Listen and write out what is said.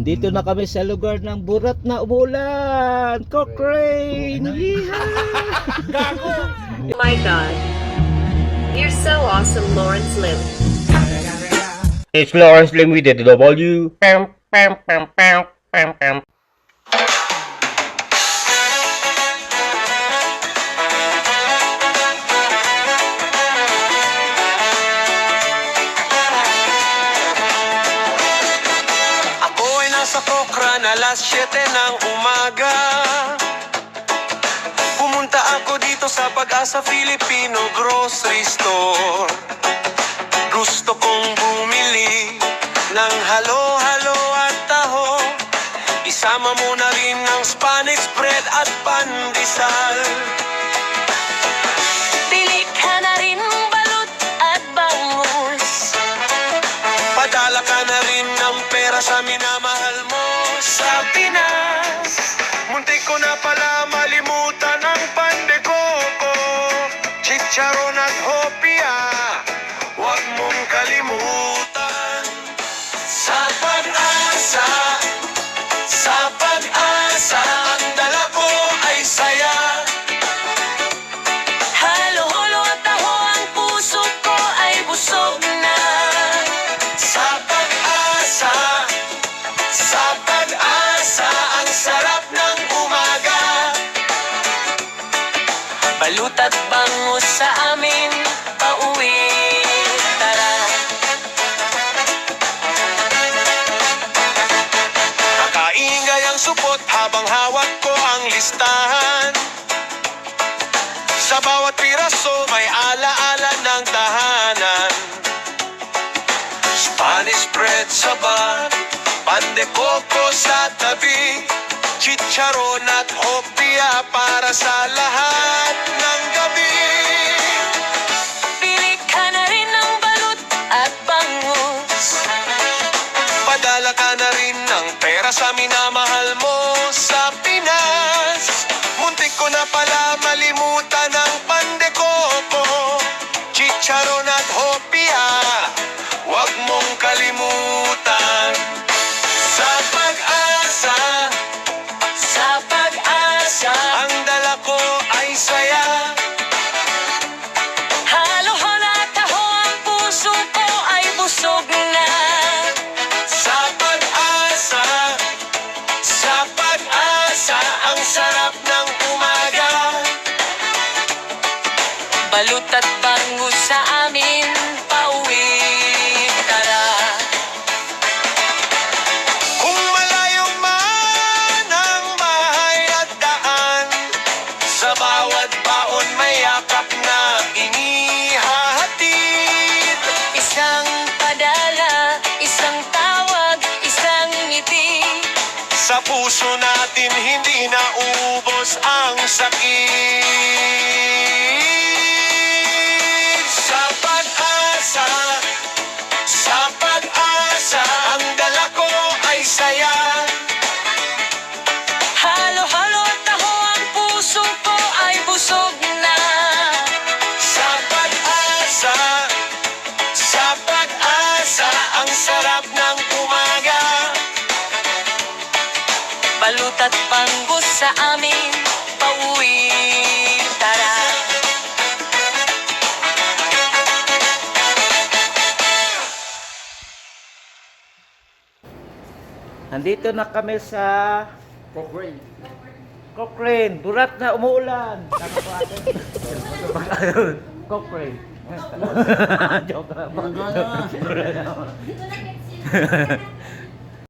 Andito na kami sa lugar ng burat na umulan. Cochrane! Yeehaw! Oh my God. You're so awesome, Lawrence Lim. It's Lawrence Lim with the W. Pam, pam, pam, pam, pam, pam. Ako ay nasa Cochrane alas 7 ng umaga. Pumunta ako dito sa Pag-asa Filipino Grocery Store. Gusto kong bumili ng halo-halo at taho. Isama mo na rin ng Spanish bread at pandesal. Pili ka na rin ng balot at bangus. Padala ka na rin ng pera sa minamahal mo sa Pinas. Muntik ko na pala malimutan ang pandekoko, chicharon at hopia. Huwag mong kalimutan. Sa pag-asa, sa pag-asa, ang dala ko ay saya. Halo-halo at taho, ang puso ko ay busog na. Sa pag-asa, sa pag-asa, ang sarap ng umaga. Balut at bangus sa amin, pauwi. Tara. Nakaingay ang supot habang hawak ko ang listahan. Sa bawat piraso may alaala ng tahanan. Spanish bread sa bar, pandekoko sa tabi, chicharon at hopia para sa lahat ng gabi. Pili ka na rin ng balot at bangus. Padala ka na rin ng pera sa minamahal mo sa Pinas. Muntik ko na pala malimutan ang pandekoko, chicharon at hopia. Huwag mong kalimutan. Sa pag-asa, Sa pag-asa, ang dala ko ay saya. halo-halo at taho, ang puso ko ay busog na. Sa pag-asa, sa pag-asa, ang sarap ng umaga. Balut at bangus sa amin, pauwi. Tara. Kung malayo man ang bahay at daan, sa bawat baon may yakap na inihahatid. Isang padala, isang tawag, isang ngiti. Sa puso natin hindi na ubos ang sakit. Sa pag-asa, sa pag-asa, ang dala ko ay saya. Halo-halo at taho, ang puso ko ay busog na. Sa pag-asa, sa pag-asa, ang sarap ng umaga. Balut at bangus sa amin, pauwi. Tara. Andito na kami sa Cochrane. Burat na umuulan. Tama po atin. Cochrane. Joke lang.